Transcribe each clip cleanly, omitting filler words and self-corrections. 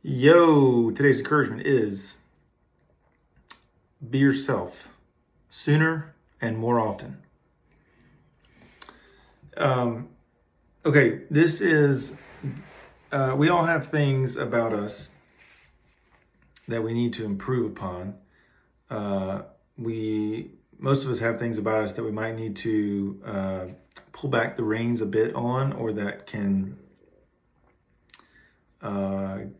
Yo, today's encouragement is be yourself sooner and more often. Okay, this is, we all have things about us that we need to improve upon. Most of us have things about us that we might need to pull back the reins a bit on, or that can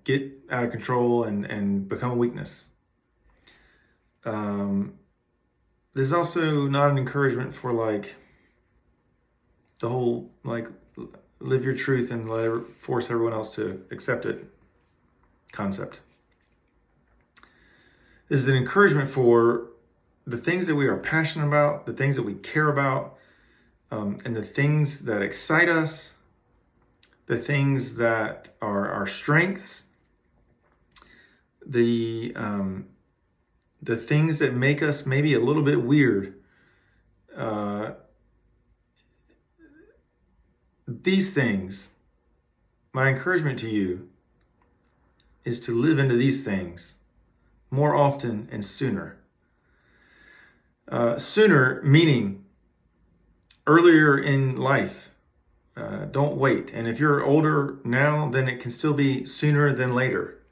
get out of control and become a weakness. This is also not an encouragement for the whole live your truth and force everyone else to accept it concept. This is an encouragement for the things that we are passionate about, the things that we care about, and the things that excite us, the things that are our strengths, the things that make us maybe a little bit weird. These things, my encouragement to you is to live into these things more often and sooner. Sooner meaning earlier in life. Don't wait. And if you're older now, then it can still be sooner than later.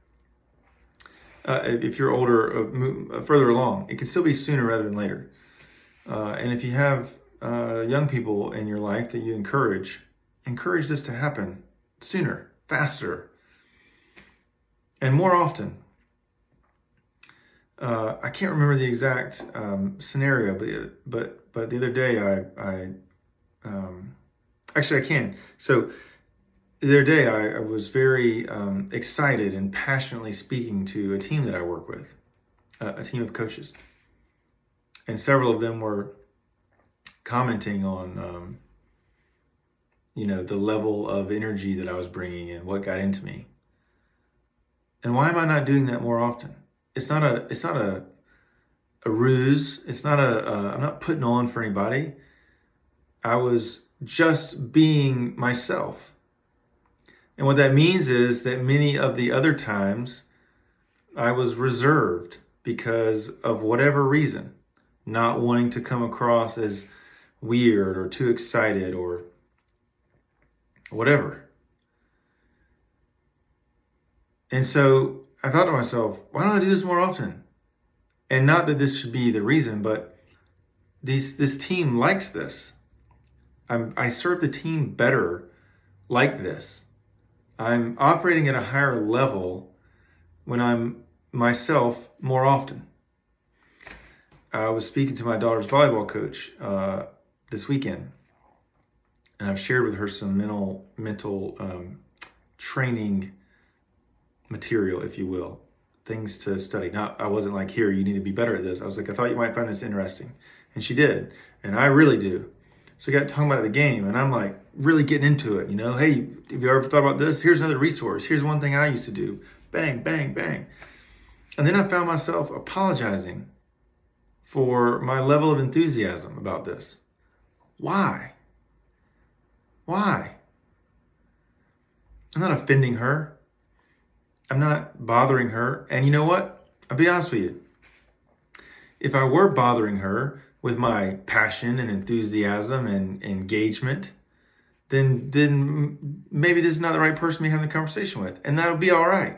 If you're older, further along, it can still be sooner rather than later. And if you have young people in your life that you encourage this to happen sooner, faster, and more often. I can't remember the exact scenario, but the other day actually I can. So the other day I was very excited and passionately speaking to a team that I work with, a team of coaches, and several of them were commenting on the level of energy that I was bringing and what got into me. And why am I not doing that more often? It's not a ruse. It's not I'm not putting on for anybody. I was just being myself. And what that means is that many of the other times I was reserved because of whatever reason, not wanting to come across as weird or too excited or whatever. And so I thought to myself, why don't I do this more often? And not that this should be the reason, but this team likes this. I serve the team better like this. I'm operating at a higher level when I'm myself more often. I was speaking to my daughter's volleyball coach this weekend, and I've shared with her some mental training material, if you will, things to study. I wasn't like, here, you need to be better at this. I was like, I thought you might find this interesting. And she did. And I really do. So we got talking about the game, and I'm like really getting into it. Hey, have you ever thought about this? Here's another resource. Here's one thing I used to do. Bang, bang, bang. And then I found myself apologizing for my level of enthusiasm about this. Why? I'm not offending her. I'm not bothering her. And you know what? I'll be honest with you. If I were bothering her with my passion and enthusiasm and engagement, then maybe this is not the right person to be having a conversation with. And that'll be all right.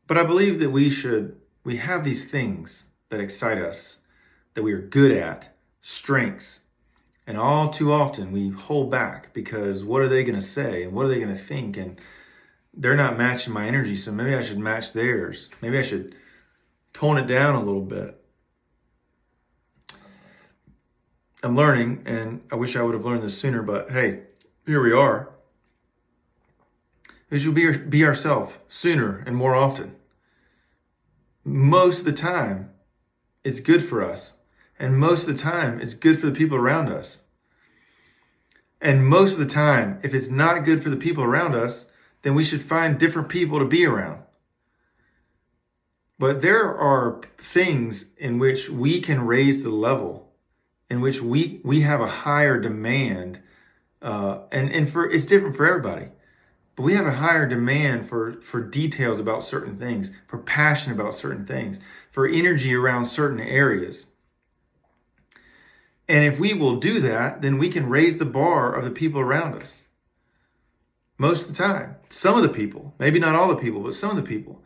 But I believe that we have these things that excite us, that we are good at, strengths. And all too often we hold back because what are they going to say and what are they going to think? And they're not matching my energy, so maybe I should match theirs. Maybe I should tone it down a little bit. I'm learning, and I wish I would have learned this sooner, but hey, here we are. We should be ourselves sooner and more often. Most of the time, it's good for us. And most of the time, it's good for the people around us. And most of the time, if it's not good for the people around us, then we should find different people to be around. But there are things in which we can raise the level, in which we have a higher demand, and it's different for everybody. but we have a higher demand for details about certain things, for passion about certain things, for energy around certain areas. And if we will do that, then we can raise the bar of the people around us. Most of the time. Some of the people, maybe not all the people, but some of the people.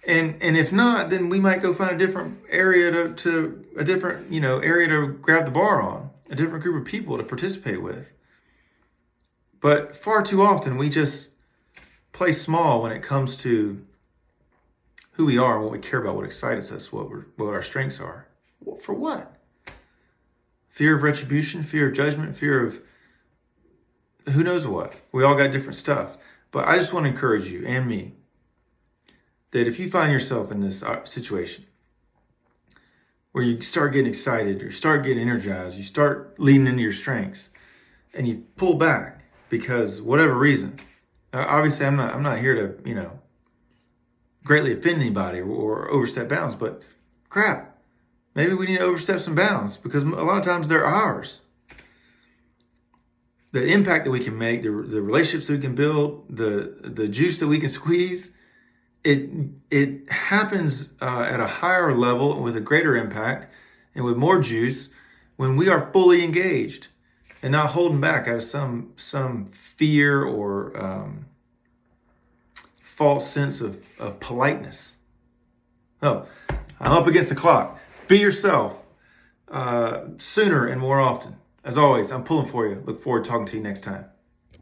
And if not, then we might go find a different area to a different, area to grab the bar on, a different group of people to participate with. But far too often we just play small when it comes to who we are and what we care about, what excites us, what our strengths are. For what? Fear of retribution, fear of judgment, fear of who knows what. We all got different stuff. But I just want to encourage you and me that if you find yourself in this situation where you start getting excited or start getting energized, you start leaning into your strengths and you pull back because whatever reason, obviously I'm not here to, greatly offend anybody or overstep bounds, but crap, maybe we need to overstep some bounds because a lot of times they're ours. The impact that we can make, the relationships that we can build, the juice that we can squeeze, it happens at a higher level with a greater impact and with more juice when we are fully engaged and not holding back out of some fear or false sense of politeness. Oh, I'm up against the clock. Be yourself sooner and more often. As always, I'm pulling for you. Look forward to talking to you next time.